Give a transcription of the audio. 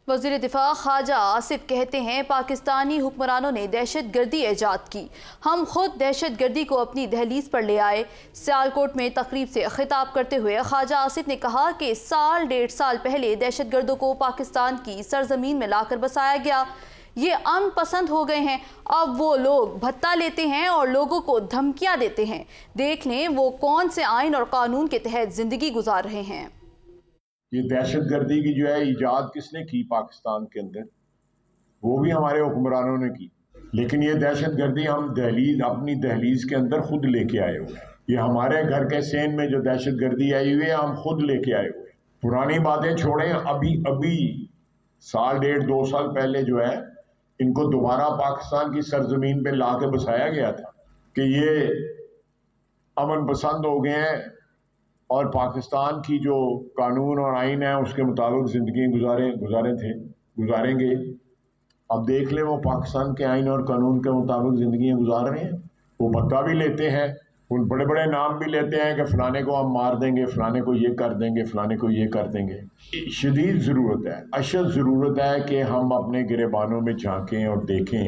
وزیر دفاع خواجہ آصف کہتے ہیں پاکستانی حکمرانوں نے دہشت گردی ایجاد کی، ہم خود دہشت گردی کو اپنی دہلیز پر لے آئے۔ سیالکوٹ میں تقریب سے خطاب کرتے ہوئے خواجہ آصف نے کہا کہ ڈیڑھ سال پہلے دہشت گردوں کو پاکستان کی سرزمین میں لا کر بسایا گیا، یہ امن پسند ہو گئے ہیں، اب وہ لوگ بھتہ لیتے ہیں اور لوگوں کو دھمکیاں دیتے ہیں، دیکھ لیں وہ کون سے آئین اور قانون کے تحت زندگی گزار رہے ہیں۔ یہ دہشت گردی کی جو ہے ایجاد کس نے کی پاکستان کے اندر؟ وہ بھی ہمارے حکمرانوں نے کی، لیکن یہ دہشت گردی ہم اپنی دہلیز کے اندر خود لے کے آئے ہوئے ہیں۔ یہ ہمارے گھر کے سین میں جو دہشت گردی آئی ہوئی ہے ہم خود لے کے آئے ہوئے ہیں۔ پرانی باتیں چھوڑیں، ابھی سال ڈیڑھ دو سال پہلے جو ہے ان کو دوبارہ پاکستان کی سرزمین پہ لا کے بسایا گیا تھا کہ یہ امن پسند ہو گئے ہیں اور پاکستان کی جو قانون اور آئین ہے اس کے مطابق زندگی گزاریں گے۔ اب دیکھ لیں وہ پاکستان کے آئین اور قانون کے مطابق زندگیاں گزار رہے ہیں۔ وہ بھتہ بھی لیتے ہیں، ان بڑے بڑے نام بھی لیتے ہیں کہ فلانے کو ہم مار دیں گے، فلانے کو یہ کر دیں گے، فلانے کو یہ کر دیں گے۔ شدید ضرورت ہے، اشد ضرورت ہے کہ ہم اپنے گریبانوں میں جھانکیں اور دیکھیں